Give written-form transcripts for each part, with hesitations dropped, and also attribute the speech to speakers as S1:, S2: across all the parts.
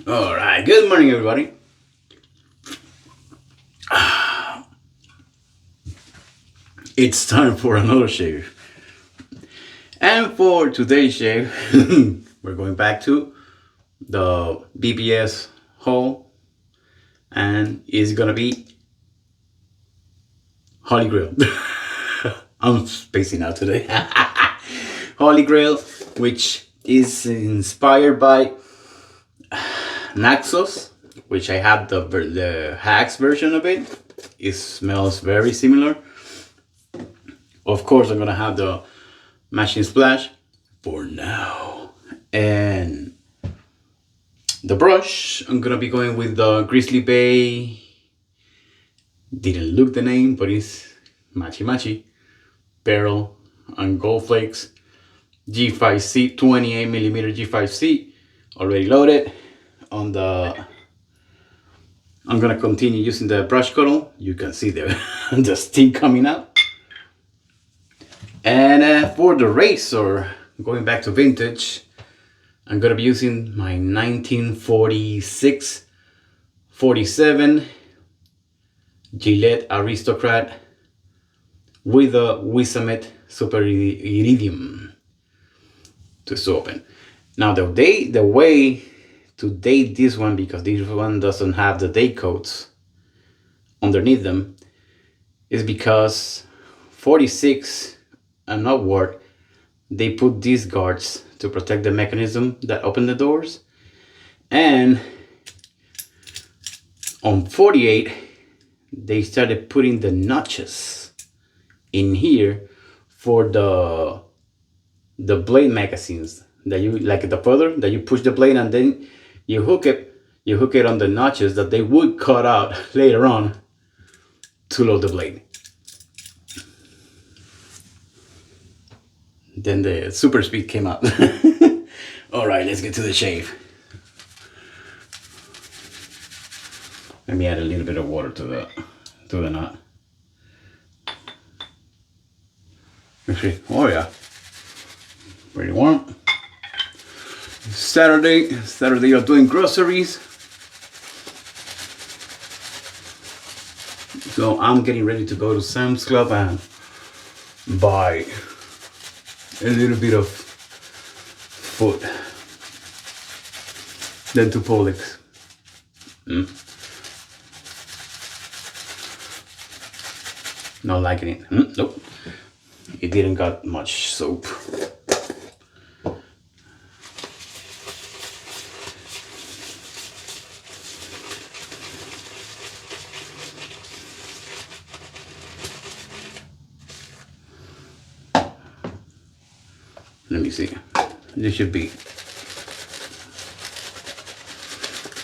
S1: All right, good morning, everybody. It's time for another shave. And for today's shave, we're going back to the BBS haul, and it's gonna be Holy Grail. I'm spacing out today. Holy Grail, which is inspired by Naxos, which I have the hacks version of it. It smells very similar. Of course, I'm gonna have the Machine Splash for now. And the brush, I'm gonna be going with the Grizzly Bay. Didn't look the name, but it's Machi Machi. Barrel and Gold Flakes. G5C, 28mm G5C. Already loaded. On the I'm gonna continue using the brush Scuttle. You can see the, the steam coming out. And for the razor, going back to vintage, I'm gonna be using my 1946-47 Gillette Aristocrat with a Wizamet Super Iridium to open. Now the way to date this one, because this one doesn't have the date codes underneath them, is because 46 and upward, they put these guards to protect the mechanism that open the doors. And on 48, they started putting the notches in here for the blade magazines that you, like the further that you push the blade and then you hook it on the notches that they would cut out later on to load the blade. Then the super speed came out. All right, let's get to the shave. Let me add a little bit of water to the knot. Actually, oh yeah, pretty warm. Saturday of doing groceries. So I'm getting ready to go to Sam's Club and buy a little bit of food. Then to Publix. Not liking it. Nope. It didn't got much soap. Let me see. This should be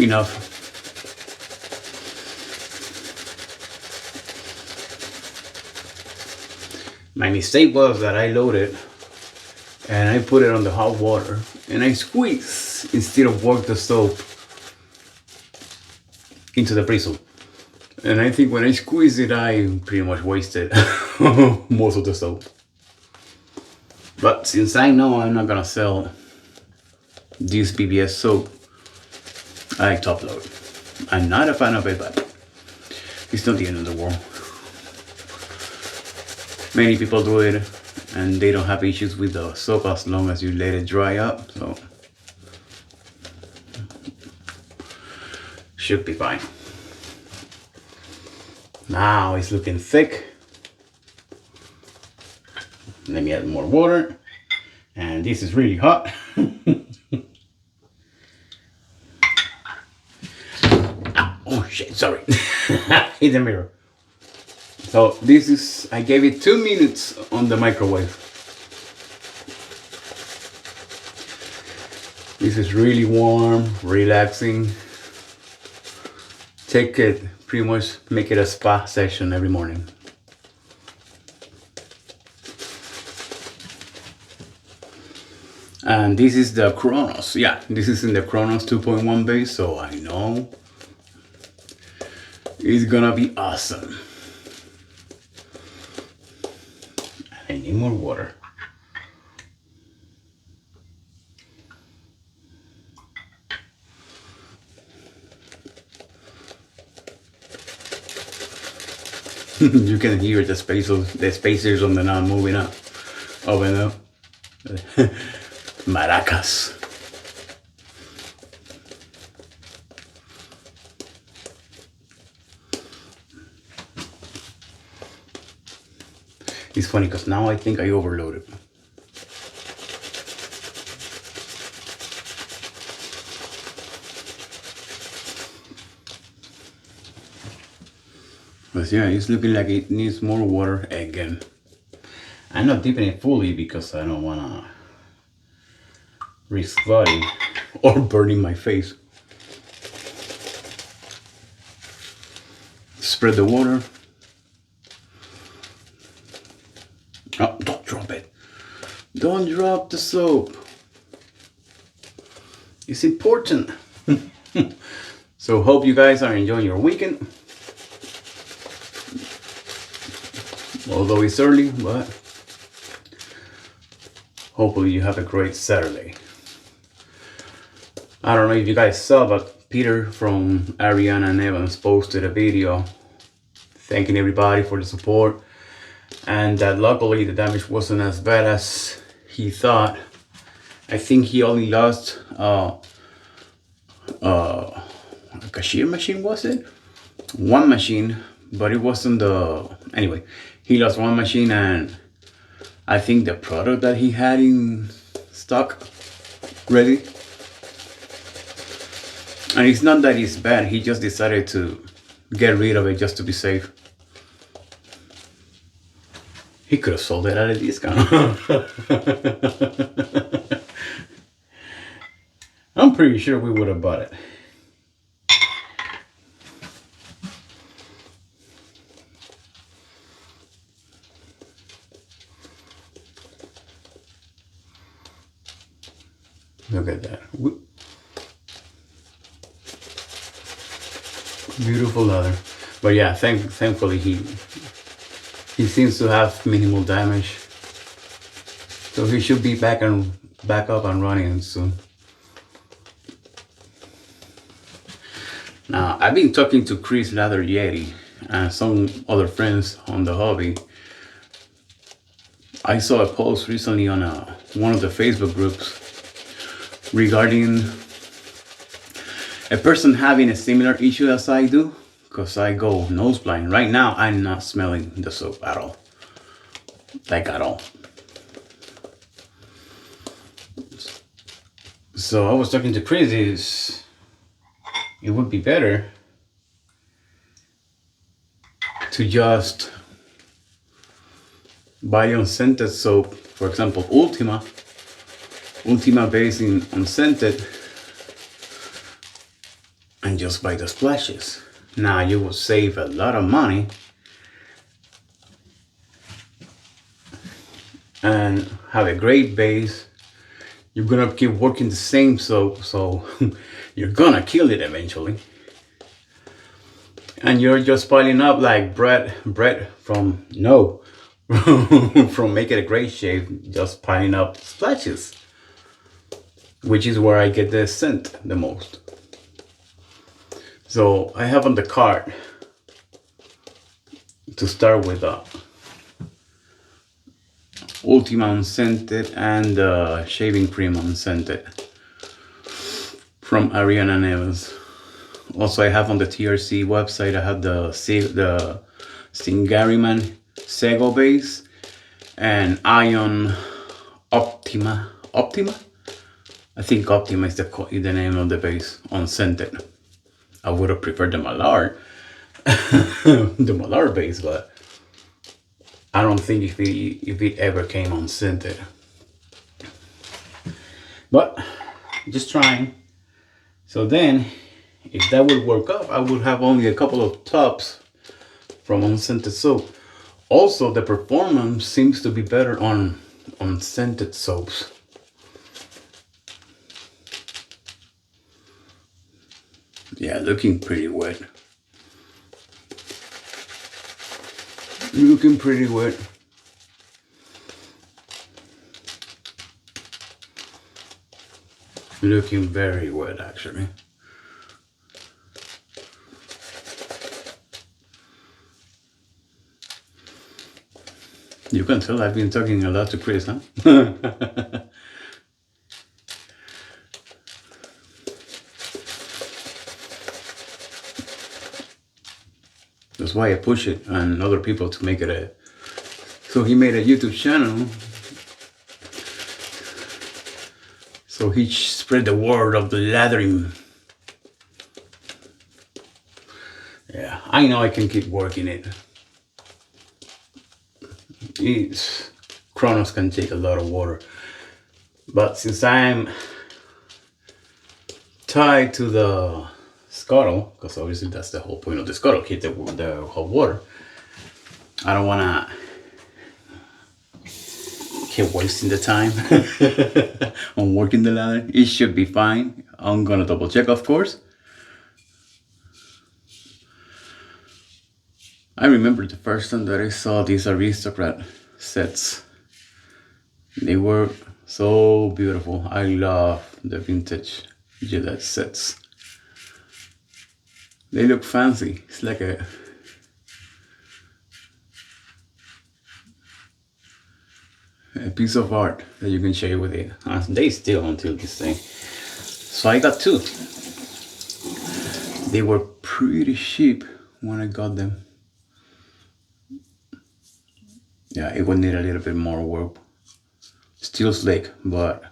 S1: enough. My mistake was that I loaded and I put it on the hot water and I squeeze instead of work the soap into the bristle. And I think when I squeeze it, I pretty much wasted most of the soap. But since I know I'm not gonna sell this BBS soap, I like top load. I'm not a fan of it, but it's not the end of the world. Many people do it and they don't have issues with the soap as long as you let it dry up, so should be fine. Now it's looking thick. Let me add more water. And this is really hot. Oh shit, sorry. Hit the mirror. So this is, I gave it 2 minutes on the microwave. This is really warm, relaxing. Take it, pretty much make it a spa session every morning. And this is the Chronos. Yeah, this is in the Chronos 2.1 base, so I know it's gonna be awesome. I need more water. You can hear the spacers on the knob moving up and up. Maracas. It's funny because now I think I overloaded. But yeah, it's looking like it needs more water again. I'm not dipping it fully because I don't want to risk flooding or burning my face. Spread the water. Oh, don't drop it. Don't drop the soap. It's important. So hope you guys are enjoying your weekend. Although it's early, but hopefully you have a great Saturday. I don't know if you guys saw, but Peter from Ariana and Evans posted a video thanking everybody for the support, and that luckily the damage wasn't as bad as he thought. I think he only lost a cashier machine, was it? One machine, but it wasn't the... Anyway, he lost one machine, and I think the product that he had in stock ready. And it's not that it's bad, he just decided to get rid of it just to be safe. He could have sold it at a discount. I'm pretty sure we would have bought it. Look at that. Beautiful leather. But yeah, thankfully he seems to have minimal damage. So he should be back up and running soon. Now, I've been talking to Chris Lather Yeti and some other friends on the hobby. I saw a post recently on one of the Facebook groups regarding a person having a similar issue as I do, because I go nose blind. Right now, I'm not smelling the soap at all. Like at all. So I was talking to Chris, it would be better to just buy unscented soap, for example, Ultima based in unscented, and just buy the splashes. Now you will save a lot of money and have a great base. You're gonna keep working the same soap, so you're gonna kill it eventually. And you're just piling up like bread from from Make It a Great Shave, just piling up splashes, which is where I get the scent the most. So I have on the cart to start with Ultima unscented and shaving cream unscented from Ariana and Evans. Also, I have on the TRC website, I have the Singariman Sego base and Ion Optima. I think Optima is the name of the base unscented. I would have preferred the Malar, the Malar base, but I don't think if it ever came unscented. But just trying. So then, if that would work up, I would have only a couple of tubs from unscented soap. Also, the performance seems to be better on unscented soaps. Yeah, looking pretty wet. Looking pretty wet. Looking very wet, actually. You can tell I've been talking a lot to Chris, huh? That's why I push it on other people to make it a... So he made a YouTube channel. So he spread the word of the lathering. Yeah, I know I can keep working it. Chronos can take a lot of water. But since I'm tied to the Scuttle, because obviously that's the whole point of the Scuttle, keep the hot water. I don't wanna keep wasting the time on working the lather. It should be fine. I'm gonna double check, of course. I remember the first time that I saw these Aristocrat sets. They were so beautiful. I love the vintage Gillette sets. They look fancy. It's like a piece of art that you can share with it. They still until this thing. So I got two. They were pretty cheap when I got them. Yeah, it would need a little bit more work. Still slick, but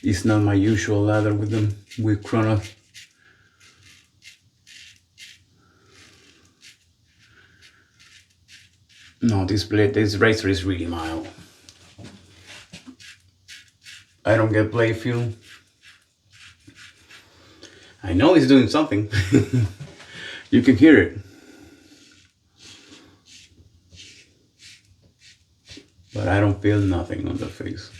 S1: it's not my usual lather with them, with Chronos. No, this razor is really mild. I don't get blade feel. I know it's doing something. You can hear it. But I don't feel nothing on the face.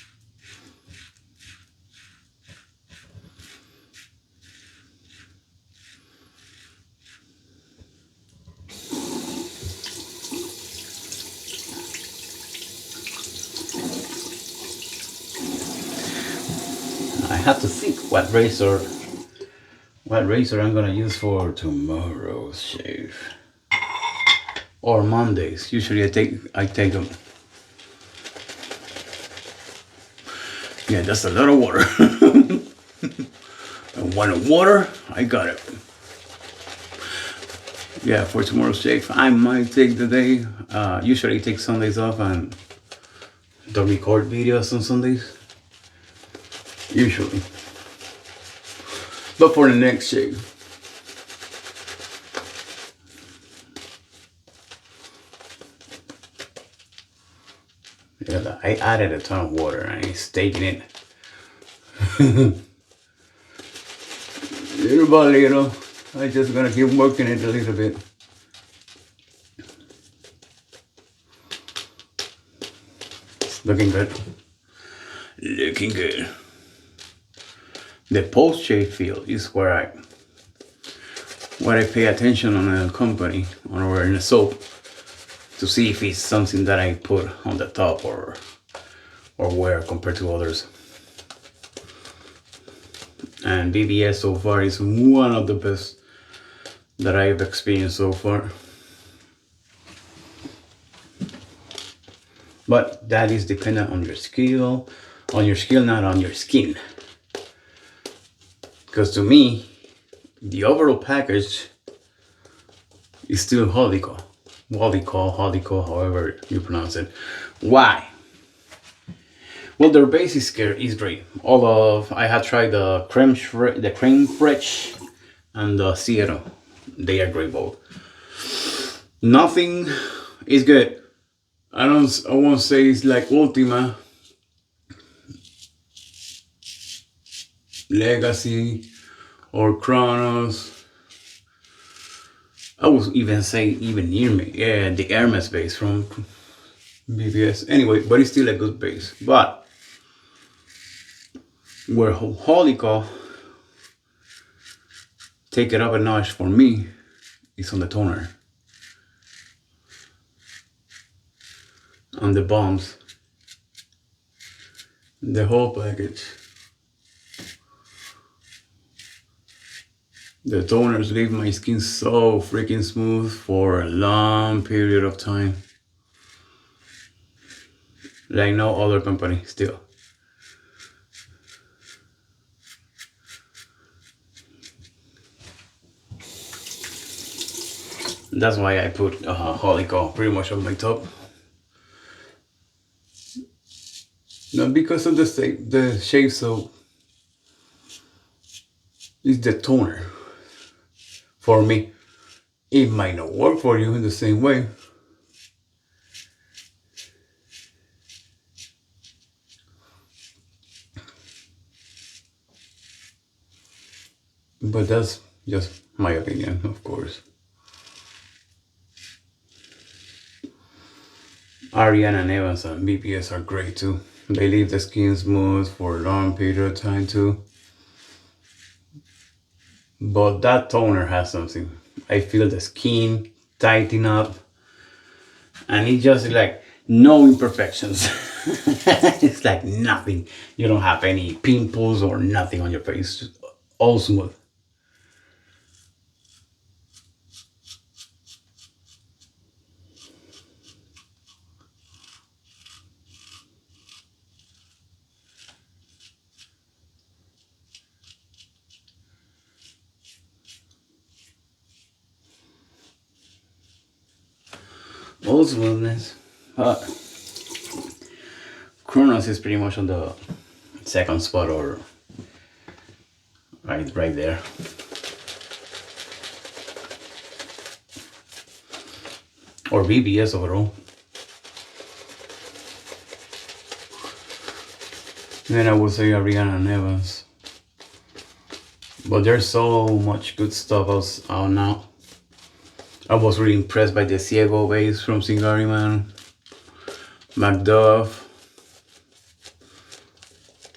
S1: I have to think what razor I'm gonna use for tomorrow's shave. Or Mondays. Usually I take them. Yeah, that's a lot of water. I wanted water, I got it. Yeah, for tomorrow's shave, I might take the day. Usually I take Sundays off and don't record videos on Sundays. Usually. But for the next shave, yeah, I added a ton of water and it's taking it. Little by little, I just gonna keep working it a little bit. It's looking good. Looking good. The post shave feel is where I pay attention on a company or in a soap to see if it's something that I put on the top or where compared to others. And BBS so far is one of the best that I've experienced so far. But that is dependent on your skill, not on your skin. Because to me, the overall package is still Holy Grail, however you pronounce it. Why? Well, their base is great. I have tried the creme fraiche and the Zero. They are great both. Nothing is good. I won't say it's like Ultima, Legacy, or Chronos. I would even say even near me. Yeah, the Hermes base from BBS. Anyway, but it's still a good base. But where Holy Grail take it up a notch for me is on the toner. On the bombs. The whole package. The toners leave my skin so freaking smooth for a long period of time. Like no other company still. That's why I put Holy Grail pretty much on my top. Not because of the shave soap. It's the toner. For me, it might not work for you in the same way. But that's just my opinion, of course. Ariana and Evans and BBS are great too. They leave the skin smooth for a long period of time too. But that toner has something. I feel the skin tighten up. And it's just like no imperfections. It's like nothing. You don't have any pimples or nothing on your face. All smooth. All smoothness. Chronos is pretty much on the second spot, or right there. Or BBS overall. Then I would say Ariana and Evans. But there's so much good stuff out now. I was really impressed by the Ciego base from Singariman, MacDuff,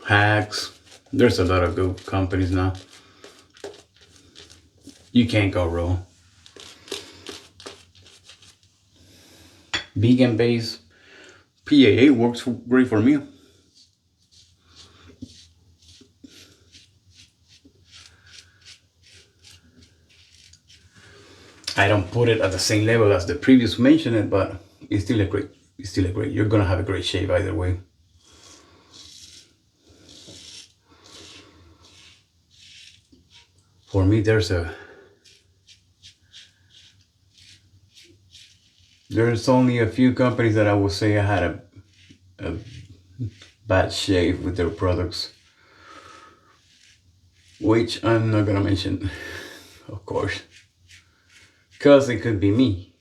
S1: Hacks. There's a lot of good companies now. You can't go wrong. Vegan base, PAA works great for me. I don't put it at the same level as the previous mentioned, but it's still a great. You're gonna have a great shave either way. For me, there's only a few companies that I would say I had a bad shave with their products, which I'm not gonna mention, of course. Because it could be me.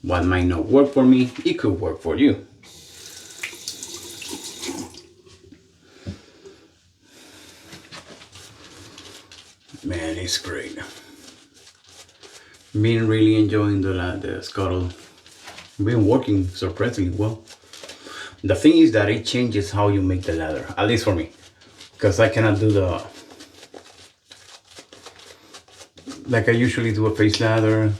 S1: What might not work for me, it could work for you. Man, it's great. Been really enjoying the Scuttle. Been working surprisingly well. The thing is that it changes how you make the lather, at least for me. Because I cannot do like I usually do a face lather.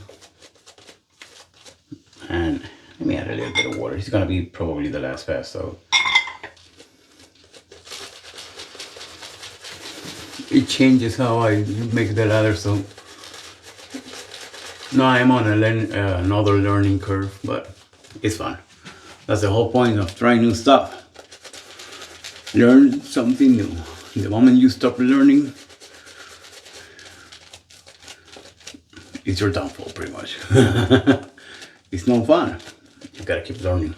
S1: And let me add a little bit of water. It's gonna be probably the last pass, so. It changes how I make the lather, so. No, I'm on another learning curve, but it's fun. That's the whole point of trying new stuff. Learn something new. The moment you stop learning, it's your downfall, pretty much. It's no fun. You gotta keep learning.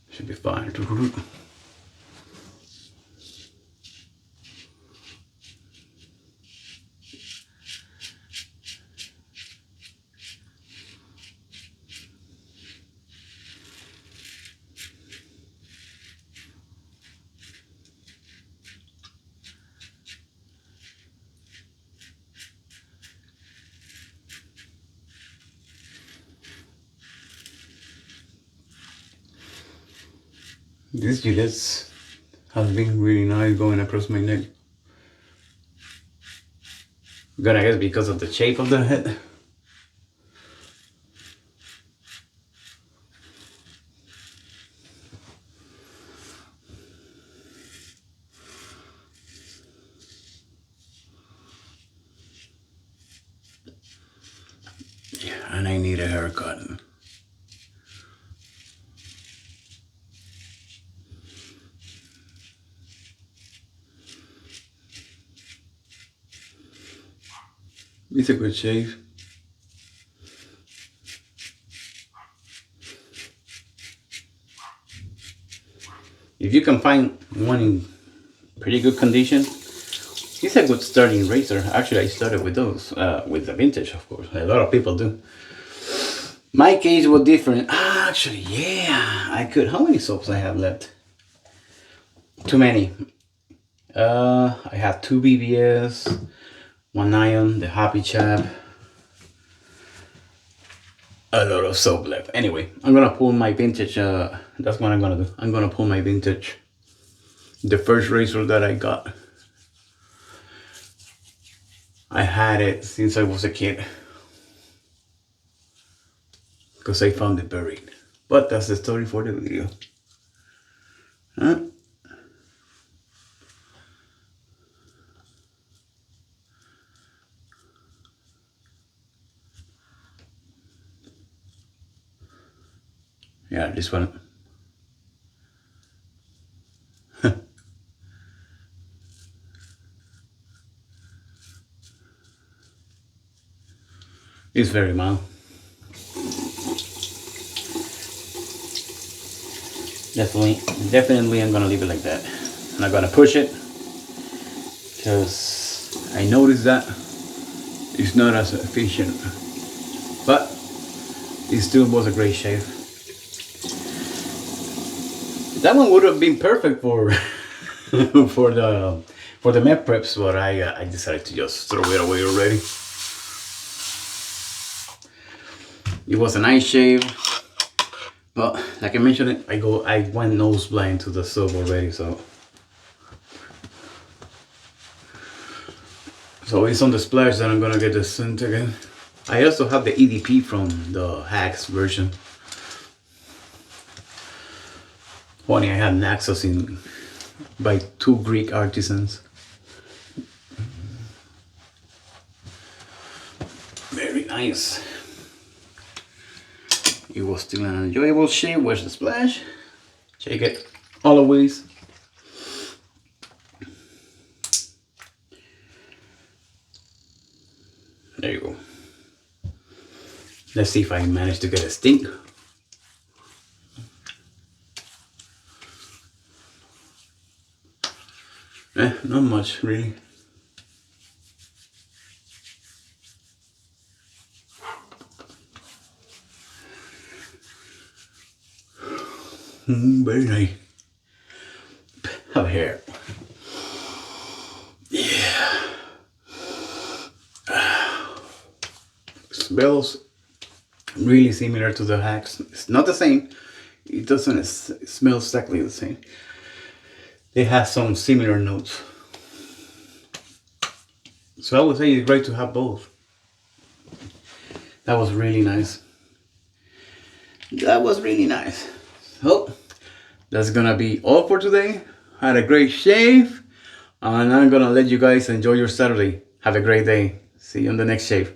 S1: Should be fine. This Gillette has been really nice going across my neck. I'm gonna guess because of the shape of the head. and I need a haircut. It's a good shave. If you can find one in pretty good condition, it's a good starting razor. Actually, I started with those, with the vintage, of course. A lot of people do. My case was different. Actually, yeah, I could. How many soaps I have left? Too many. I have 2 BBS, 1 Ion, the Happy Chap. A lot of soap left. Anyway, I'm gonna pull my vintage. That's what I'm gonna do. I'm gonna pull my vintage. The first razor that I got. I had it since I was a kid. Because I found it buried. But that's the story for the video. Huh? Yeah, this one. It's very mild. Definitely I'm gonna leave it like that. I'm not gonna push it because I noticed that it's not as efficient, but it still was a great shave. That one would have been perfect for for the meth preps, but I decided to just throw it away already. It was a nice shave, but like I mentioned, I went nose blind to the soap already, so it's on the splash that I'm gonna get the scent again. I also have the EDP from the Hacks version. Funny, I had Naxos by 2 Greek artisans. Very nice. It was still an enjoyable shave. Where's the splash? Check it always. There you go. Let's see if I manage to get a stink. Not much really. Very nice. Have hair. Yeah. Smells really similar to the Hacks. It's not the same. It doesn't smell exactly the same. It has some similar notes. So I would say it's great to have both. That was really nice. That was really nice. So that's gonna be all for today. Had a great shave, and I'm gonna let you guys enjoy your Saturday. Have a great day. See you on the next shave.